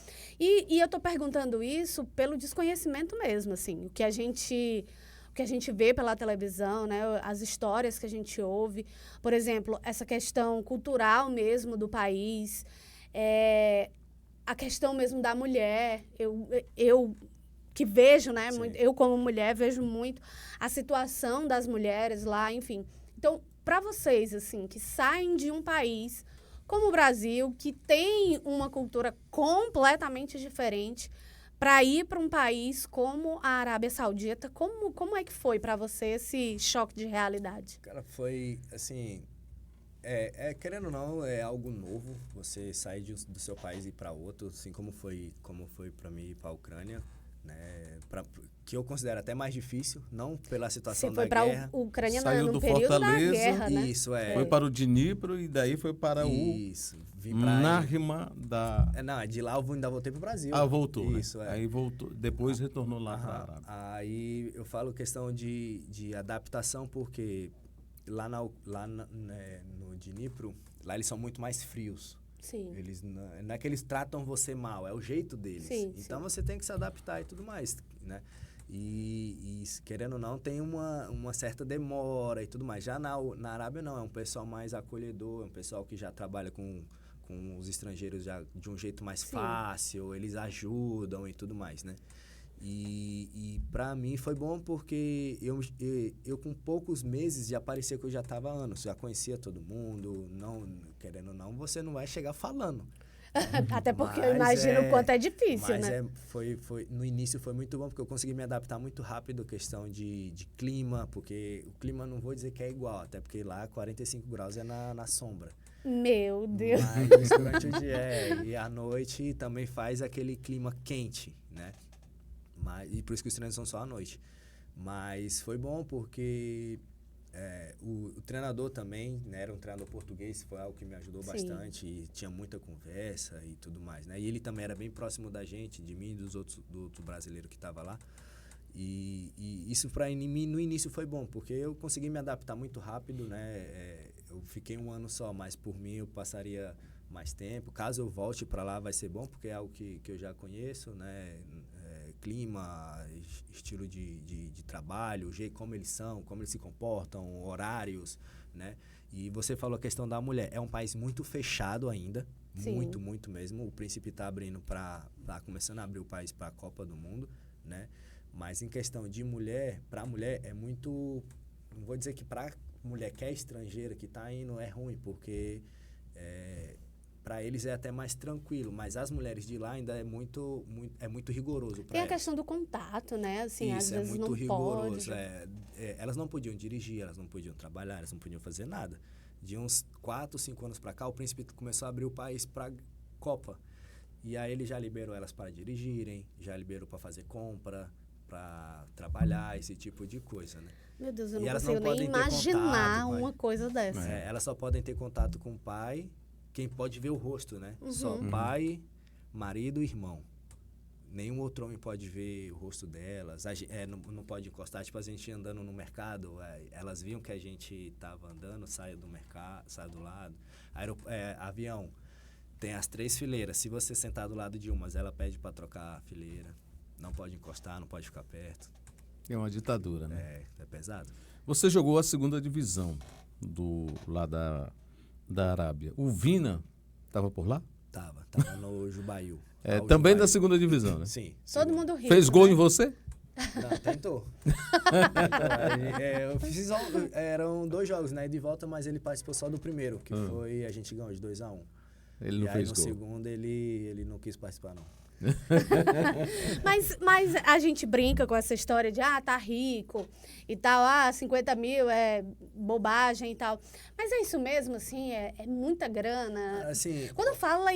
S1: E eu tô perguntando isso pelo desconhecimento mesmo, assim, o que a gente vê pela televisão, né? As histórias que a gente ouve. Por exemplo, essa questão cultural mesmo do país, a questão mesmo da mulher. Eu que vejo, né? Eu, como mulher, vejo muito a situação das mulheres lá, enfim. Então, para vocês, assim, que saem de um país como o Brasil, que tem uma cultura completamente diferente, para ir para um país como a Arábia Saudita, como é que foi para você esse choque de realidade?
S3: Cara, foi, assim, querendo ou não, é algo novo, você sair do seu país e ir para outro, assim como foi para mim ir para a Ucrânia, né, que eu considero até mais difícil, não pela situação da guerra.
S1: Você foi para a Ucrânia
S2: Saiu
S1: no
S2: do
S1: período
S2: Fortaleza,
S1: da guerra, né?
S3: Isso,
S2: Foi para o Dnipro e daí foi para
S3: vim
S2: o
S3: pra
S2: Narima da...
S3: de lá eu ainda voltei pro Brasil.
S2: Voltou,
S3: isso,
S2: né? Aí voltou, depois retornou lá para a Arábia.
S3: Aí eu falo questão de adaptação, porque lá no Dnipro, lá eles são muito mais frios.
S1: Sim.
S3: Eles não é que eles tratam você mal, é o jeito deles.
S1: Sim,
S3: então
S1: sim.
S3: você tem que se adaptar e tudo mais, né? E querendo ou não, tem uma certa demora e tudo mais. Já na Arábia não, é um pessoal mais acolhedor, é um pessoal que já trabalha com os estrangeiros já de um jeito mais fácil, eles ajudam e tudo mais, né? E pra mim foi bom porque eu com poucos meses já parecia que eu já estava há anos, já conhecia todo mundo, não, querendo ou não, você não vai chegar falando.
S1: Até porque eu imagino o quanto é difícil, né?
S3: No início foi muito bom, porque eu consegui me adaptar muito rápido, questão de clima, porque o clima não vou dizer que é igual, até porque lá 45 graus é na sombra.
S1: Meu Deus.
S3: Mas durante o dia e à noite também faz aquele clima quente, né? E por isso que os treinos são só à noite. Mas foi bom porque o treinador também, né, era um treinador português, foi algo que me ajudou bastante, e tinha muita conversa e tudo mais, né? E ele também era bem próximo da gente, de mim e do outro brasileiro que estava lá. E isso para mim no início foi bom, porque eu consegui me adaptar muito rápido, né? Eu fiquei um ano só, mas por mim eu passaria mais tempo. Caso eu volte para lá vai ser bom, porque é algo que eu já conheço, né? Clima, estilo de trabalho, o jeito como eles são, como eles se comportam, horários, né? E você falou a questão da mulher. É um país muito fechado ainda, muito, muito mesmo. O Príncipe está abrindo tá começando a abrir o país para a Copa do Mundo, né? Mas em questão de mulher, para a mulher é muito, não vou dizer que para mulher que é estrangeira que está indo é ruim, porque para eles é até mais tranquilo, mas as mulheres de lá ainda é muito rigoroso.
S1: Tem a questão do contato, né? Assim,
S3: isso,
S1: às vezes
S3: muito
S1: não
S3: rigoroso.
S1: pode.
S3: Elas não podiam dirigir, elas não podiam trabalhar, elas não podiam fazer nada. De uns 4, 5 anos para cá, o Príncipe começou a abrir o país para Copa. E aí ele já liberou elas para dirigirem, já liberou para fazer compra, para trabalhar, esse tipo de coisa, né?
S1: Meu Deus, eu
S3: E
S1: não
S3: elas
S1: consigo
S3: não
S1: nem
S3: podem ter
S1: imaginar
S3: contato, pai.
S1: uma coisa dessa.
S3: Elas só podem ter contato com o pai, quem pode ver o rosto, né? Só pai, marido e irmão. Nenhum outro homem pode ver o rosto delas, não pode encostar, tipo a gente andando no mercado, elas viam que a gente tava andando, saia do mercado, saia do lado. Avião, tem as 3 fileiras, se você sentar do lado de umas, ela pede para trocar a fileira, não pode encostar, não pode ficar perto.
S2: É uma ditadura, né?
S3: É pesado.
S2: Você jogou a segunda divisão lá da Arábia. O Vina estava por lá?
S3: Tava no Jubail.
S2: Também da segunda divisão, né?
S3: Sim.
S1: Todo mundo rico,
S2: Fez gol
S1: né?
S2: em você?
S3: Não, tentou. Eu fiz eram 2 jogos, né? De volta, mas ele participou só do primeiro, que foi, a gente ganhou de 2-1.
S2: Ele não
S3: e aí
S2: fez
S3: no
S2: gol.
S3: segundo ele não quis participar, não.
S1: Mas a gente brinca com essa história de, tá rico e tal, 50 mil é bobagem e tal. Mas é isso mesmo, assim, é muita grana.
S3: Assim,
S1: Quando fala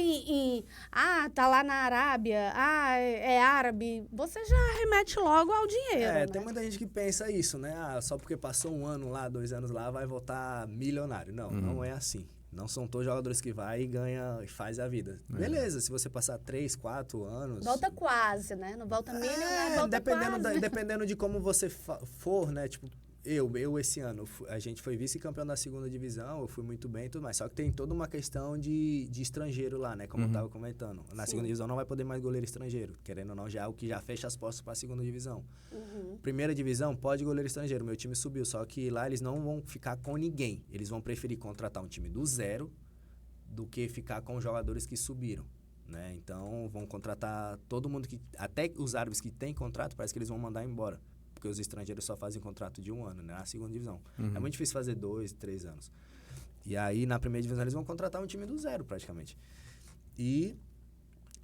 S1: tá lá na Arábia, é árabe, você já remete logo ao dinheiro, né?
S3: tem muita gente que pensa isso, né? Só porque passou 1 ano lá, 2 anos lá, vai voltar milionário. Não, não é assim. Não são todos jogadores que vai e ganha e faz a vida. Beleza, se você passar 3, 4 anos...
S1: Volta quase, né? Não volta milionário, volta quase.
S3: Dependendo de como você for, né? Tipo, eu esse ano, a gente foi vice-campeão da segunda divisão, eu fui muito bem e tudo mais. Só que tem toda uma questão de estrangeiro lá, né? Como eu tava comentando. Na segunda divisão não vai poder mais goleiro estrangeiro. Querendo ou não, já é o que já fecha as portas para a segunda divisão. Primeira divisão, pode goleiro estrangeiro. Meu time subiu, só que lá eles não vão ficar com ninguém. Eles vão preferir contratar um time do zero do que ficar com jogadores que subiram, né? Então, vão contratar todo mundo que... Até os árabes que têm contrato, parece que eles vão mandar embora. Porque os estrangeiros só fazem contrato de 1 ano, né? Na segunda divisão. É muito difícil fazer 2, 3 anos. E aí, na primeira divisão, eles vão contratar um time do zero, praticamente. E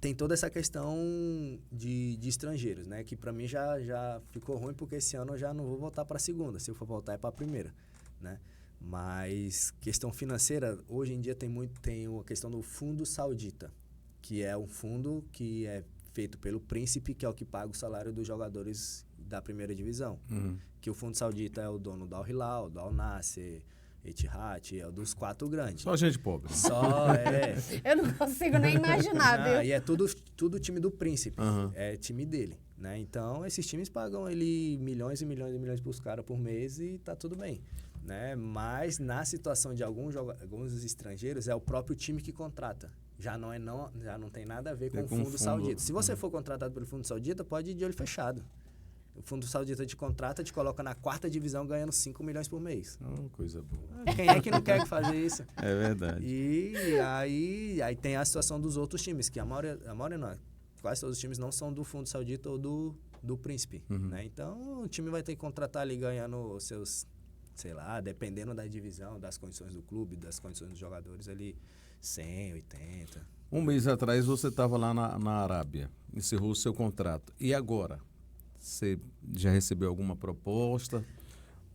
S3: tem toda essa questão de estrangeiros, né? Que pra mim já ficou ruim, porque esse ano eu já não vou voltar pra segunda. Se eu for voltar, é pra primeira, né? Mas questão financeira, hoje em dia tem a questão do fundo saudita, que é um fundo que é feito pelo príncipe, que é o que paga o salário dos jogadores da primeira divisão. Que o fundo saudita é o dono do Al Hilal, do Al Nassr, Etihad, é o dos 4 grandes.
S2: Só gente pobre.
S1: Eu não consigo nem imaginar, viu?
S3: E é tudo time do príncipe, é time dele, né? Então, esses times pagam ele milhões e milhões e milhões pros caras por mês e tá tudo bem, né? Mas na situação de alguns estrangeiros, é o próprio time que contrata. Já não tem nada a ver com o fundo saudita. Se você for contratado pelo fundo saudita, pode ir de olho fechado. O fundo saudita te contrata, te coloca na 4ª divisão ganhando 5 milhões por mês.
S2: Coisa boa.
S3: Quem é que não quer fazer isso?
S2: É verdade.
S3: E aí tem a situação dos outros times, que a maioria não, quase todos os times não são do fundo saudita ou do príncipe, né? Então o time vai ter que contratar ali ganhando seus, sei lá, dependendo da divisão, das condições do clube, das condições dos jogadores ali, 100, 80.
S2: Um mês atrás você estava lá na Arábia, encerrou o seu contrato. E agora? Você já recebeu alguma proposta?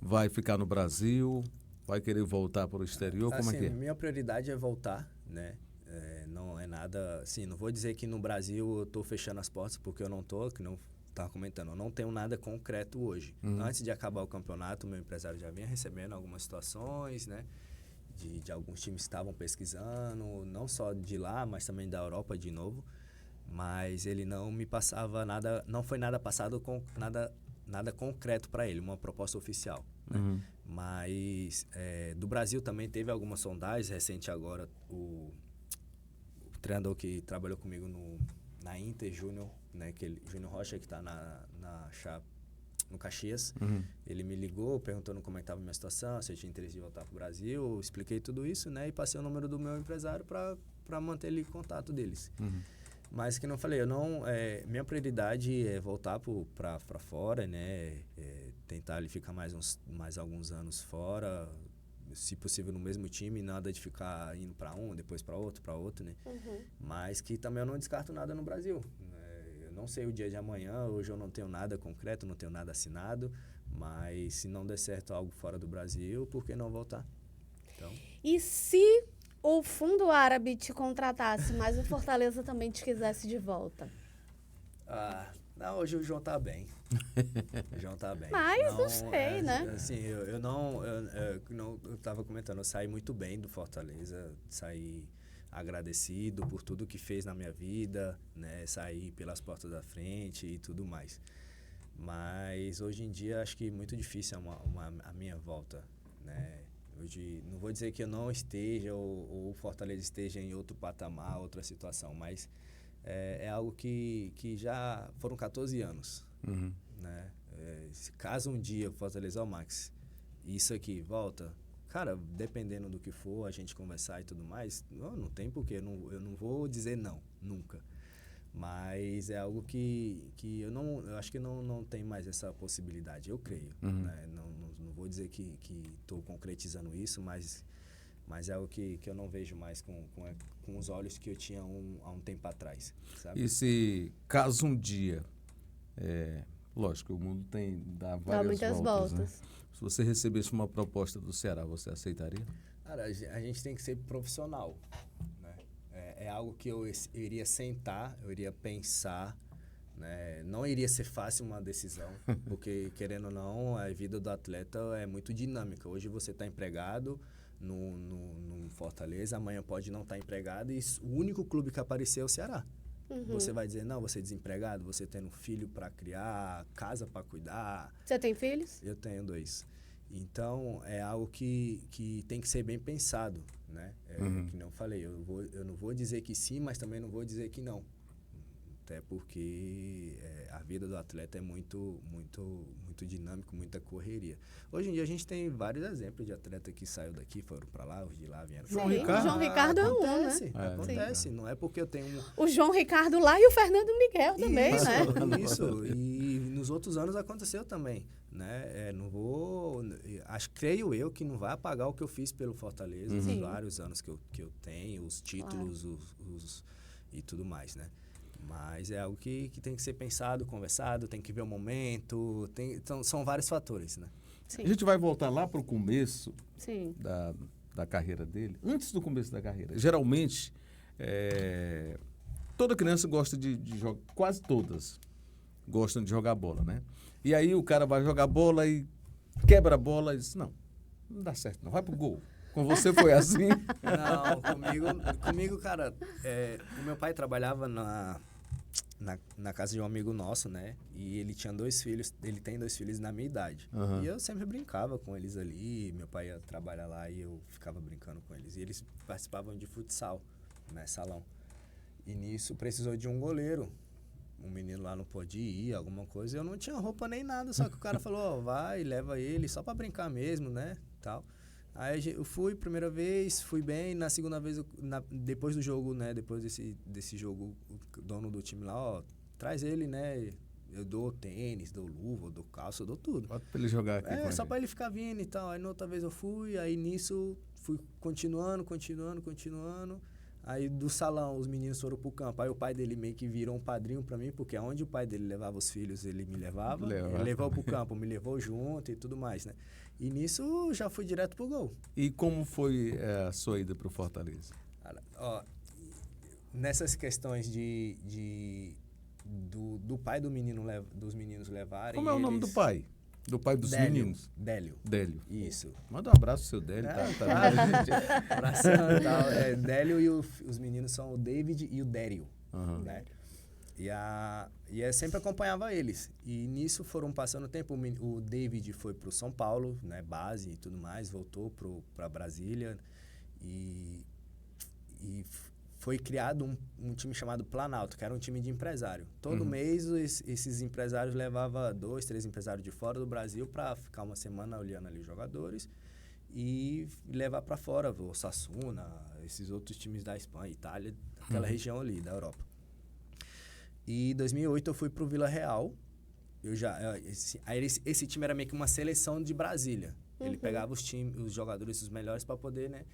S2: Vai ficar no Brasil? Vai querer voltar para o exterior? Como é que é?
S3: Minha prioridade é voltar, né? Não é nada... Assim, não vou dizer que no Brasil eu estou fechando as portas, porque eu não estou, que não estava comentando, eu não tenho nada concreto hoje. Antes de acabar o campeonato, meu empresário já vinha recebendo algumas situações, né? De alguns times que estavam pesquisando, não só de lá, mas também da Europa de novo. Mas ele não me passava nada, não foi nada passado com nada concreto para ele, uma proposta oficial, né? Mas do Brasil também teve algumas sondagens, recente agora, o treinador que trabalhou comigo na Inter Júnior, né, Júnior Rocha, que está no Caxias, ele me ligou perguntando como é que estava a minha situação, se eu tinha interesse de voltar para o Brasil, eu expliquei tudo isso, né, e passei o número do meu empresário para manter ele em contato deles. Mas, que não falei, minha prioridade é voltar para fora, né? Tentar ali ficar mais alguns anos fora, se possível no mesmo time, nada de ficar indo para depois para outro, né? Mas que também eu não descarto nada no Brasil. Eu não sei o dia de amanhã, hoje eu não tenho nada concreto, não tenho nada assinado, mas se não der certo algo fora do Brasil, por que não voltar? Então...
S1: E se o fundo árabe te contratasse, mas o Fortaleza também te quisesse de volta?
S3: Não, hoje o João tá bem. O João tá bem.
S1: Mas não sei, né?
S3: Assim, eu tava comentando, eu saí muito bem do Fortaleza, saí agradecido por tudo que fez na minha vida, né? Saí pelas portas da frente e tudo mais. Mas hoje em dia acho que é muito difícil a minha volta, né? Hoje, não vou dizer que eu não esteja ou o Fortaleza esteja em outro patamar, outra situação, mas é algo que já foram 14 anos, né? Se caso um dia o Fortaleza, Max, isso aqui volta, cara, dependendo do que for, a gente conversar e tudo mais, não tem porquê, eu não vou dizer não, nunca. Mas é algo que eu acho que não tem mais essa possibilidade, eu creio. Né? Não vou dizer que estou concretizando isso, mas é algo que eu não vejo mais com os olhos que eu tinha há um tempo atrás. Sabe?
S2: E se caso um dia, lógico, o mundo dá várias
S1: muitas voltas.
S2: Né? Se você recebesse uma proposta do Ceará, você aceitaria?
S3: Cara, a gente tem que ser profissional. É algo que eu iria sentar, eu iria pensar, né? Não iria ser fácil uma decisão, porque, querendo ou não, a vida do atleta é muito dinâmica. Hoje você está empregado no Fortaleza, amanhã pode não estar empregado e o único clube que apareceu é o Ceará. Você vai dizer, não, você é desempregado, você tendo filho para criar, casa para cuidar.
S1: Você tem filhos?
S3: Eu tenho 2. Então, é algo que tem que ser bem pensado, né? Que não falei, eu não vou dizer que sim, mas também não vou dizer que não. Até porque a vida do atleta é muito, muito, muito dinâmico, muita correria. Hoje em dia a gente tem vários exemplos de atleta que saiu daqui, foram para lá, os de lá vieram pra
S1: Sim,
S3: cá.
S1: o João Ricardo é um, né?
S3: Acontece, não é porque eu tenho...
S1: O João Ricardo lá e o Fernando Miguel também, né?
S3: Isso, e nos outros anos aconteceu também, né? Creio eu que não vai apagar o que eu fiz pelo Fortaleza, os vários anos que eu tenho, os títulos, os e tudo mais, né? Mas é algo que tem que ser pensado, conversado, tem que ver o momento, então, são vários fatores, né?
S1: Sim.
S2: A gente vai voltar lá para o começo
S1: Sim.
S2: da carreira dele, antes do começo da carreira. Geralmente, toda criança gosta de jogar, quase todas gostam de jogar bola, né? E aí o cara vai jogar bola e quebra a bola e diz, não dá certo não, vai pro gol. Com você foi assim?
S3: Não, comigo, cara, o meu pai trabalhava na casa de um amigo nosso, né? E ele tinha 2 filhos, ele tem 2 filhos na minha idade. E eu sempre brincava com eles ali, meu pai ia trabalhar lá e eu ficava brincando com eles. E eles participavam de futsal, né? Salão. E nisso precisou de um goleiro. Um menino lá não pôde ir, alguma coisa. Eu não tinha roupa nem nada, só que o cara falou, vai, leva ele, só pra brincar mesmo, né? Tal. Aí eu fui, primeira vez, fui bem. Na segunda vez, depois do jogo, né? Depois desse jogo, o dono do time lá, traz ele, né? Eu dou tênis, dou luva, dou calça, eu dou tudo.
S2: Bota pra ele jogar aqui.
S3: Só pra ele ficar vindo e tal. Aí na outra vez eu fui, aí nisso fui continuando. Aí do salão, os meninos foram pro campo. Aí o pai dele meio que virou um padrinho pra mim, porque aonde o pai dele levava os filhos, ele me levava. Ele levou pro campo, me levou junto e tudo mais, né? E nisso já fui direto pro gol.
S2: E como foi a sua ida pro Fortaleza?
S3: Nessas questões do pai dos meninos levarem...
S2: Como é o nome do pai? Do pai dos meninos?
S3: Délio. Isso.
S2: Manda um abraço pro seu Délio.
S3: Abração e tal. Délio e os meninos são o David e o Dério. Né? E eu sempre acompanhava eles. E nisso foram passando o tempo. O David foi pro São Paulo, né, base e tudo mais, voltou pra Brasília. E foi criado um time chamado Planalto, que era um time de empresário. Todo mês esses empresários levavam 2, 3 empresários de fora do Brasil para ficar uma semana olhando ali os jogadores e levar para fora, o Osasuna, esses outros times da Espanha, Itália, aquela região ali da Europa. E em 2008 eu fui pro Vila Real. Esse time era meio que uma seleção de Brasília. Ele pegava os jogadores, os melhores para poder, né?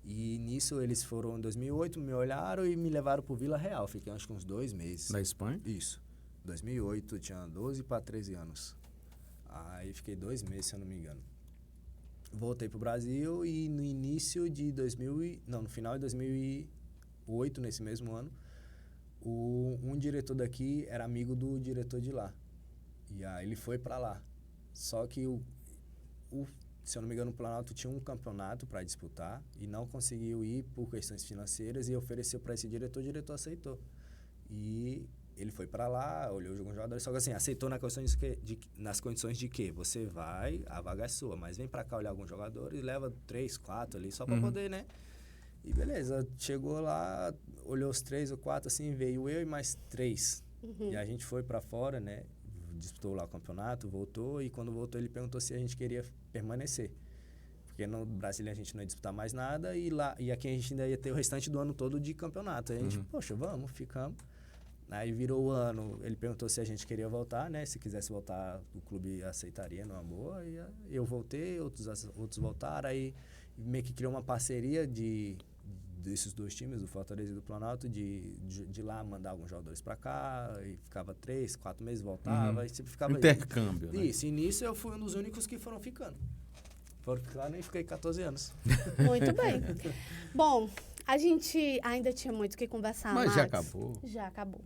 S3: E nisso eles foram em 2008, me olharam e me levaram pro Vila Real. Fiquei acho que uns 2 meses.
S2: Na Espanha?
S3: Isso. 2008, tinha 12 para 13 anos. Aí fiquei 2 meses, se eu não me engano. voltei pro Brasil e no início de no final de 2008, nesse mesmo ano, um diretor daqui era amigo do diretor de lá. E aí ele foi para lá. Só que se eu não me engano, o Planalto tinha um campeonato para disputar e não conseguiu ir por questões financeiras e ofereceu para esse diretor, o diretor aceitou. E ele foi para lá, olhou alguns jogadores, só que assim, aceitou nas condições de que você vai, a vaga é sua, mas vem para cá olhar alguns jogadores, leva 3, 4 ali, só para poder, né? E beleza, chegou lá, olhou os 3 ou 4, assim, veio eu e mais 3. E a gente foi para fora, né? Disputou lá o campeonato, voltou, e quando voltou ele perguntou se a gente queria permanecer. Porque no Brasília a gente não ia disputar mais nada, e aqui a gente ainda ia ter o restante do ano todo de campeonato. Aí a gente, poxa, vamos, ficamos. Aí virou o ano, ele perguntou se a gente queria voltar, né? Se quisesse voltar, o clube aceitaria numa boa. E eu voltei, outros voltaram, aí meio que criou uma parceria desses dois times, do Fortaleza e do Planalto, de lá mandar alguns jogadores para cá, e ficava 3, 4 meses, voltava, e sempre ficava...
S2: Intercâmbio, né?
S3: Isso, e nisso eu fui um dos únicos que foram ficando. Foram ficando e fiquei 14 anos.
S1: Muito bem. Bom, a gente ainda tinha muito o que conversar,
S2: Mas
S1: Max.
S2: já acabou.
S1: Já acabou.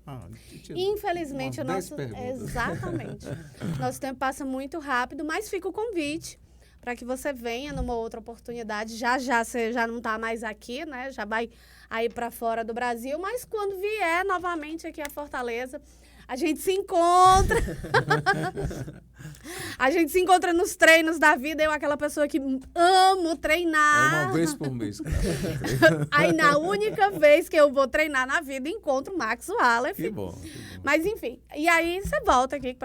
S2: Tinha
S1: Infelizmente, o
S2: umas 10
S1: nosso...
S2: perguntas.
S1: Exatamente. Nosso tempo passa muito rápido, mas fica o convite para que você venha numa outra oportunidade. Já você já não está mais aqui, né? Já vai aí para fora do Brasil, mas quando vier novamente aqui a Fortaleza, a gente se encontra. A gente se encontra nos treinos da vida. Eu, aquela pessoa que amo treinar.
S2: É uma vez por mês.
S1: Aí, na única vez que eu vou treinar na vida, encontro o Max Wallef.
S2: Que bom.
S1: Mas, enfim. E aí, você volta aqui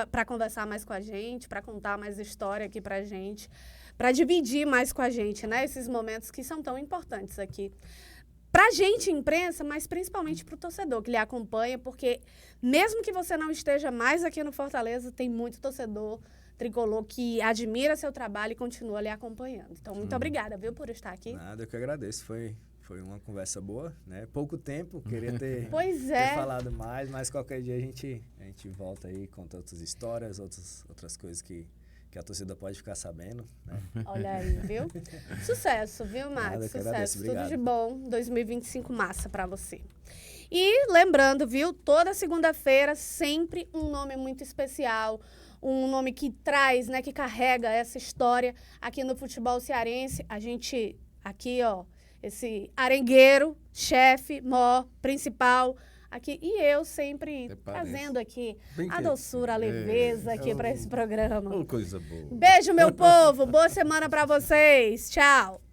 S1: pra conversar mais com a gente, pra contar mais história aqui pra gente, pra dividir mais com a gente, né? Esses momentos que são tão importantes aqui. Pra gente, imprensa, mas principalmente pro torcedor que lhe acompanha, porque mesmo que você não esteja mais aqui no Fortaleza, tem muito torcedor tricolor que admira seu trabalho e continua lhe acompanhando. Então, muito obrigada, viu, por estar aqui.
S3: Nada, eu que agradeço. Foi uma conversa boa, né? Pouco tempo, queria ter falado mais, mas qualquer dia a gente volta aí, conta outras histórias, outras coisas que a torcida pode ficar sabendo, né?
S1: Olha aí, viu? Sucesso, viu, Max?
S3: Nada,
S1: Sucesso,
S3: agradeço,
S1: tudo
S3: obrigado.
S1: de bom. 2025 massa pra você. E lembrando, viu, toda segunda-feira sempre um nome muito especial, um nome que traz, né, que carrega essa história aqui no futebol cearense. A gente aqui, ó, esse arengueiro, chefe, principal, aqui, e eu sempre trazendo aqui a doçura, a leveza aqui para esse programa.
S2: Coisa boa.
S1: Beijo, meu povo. Boa semana para vocês. Tchau.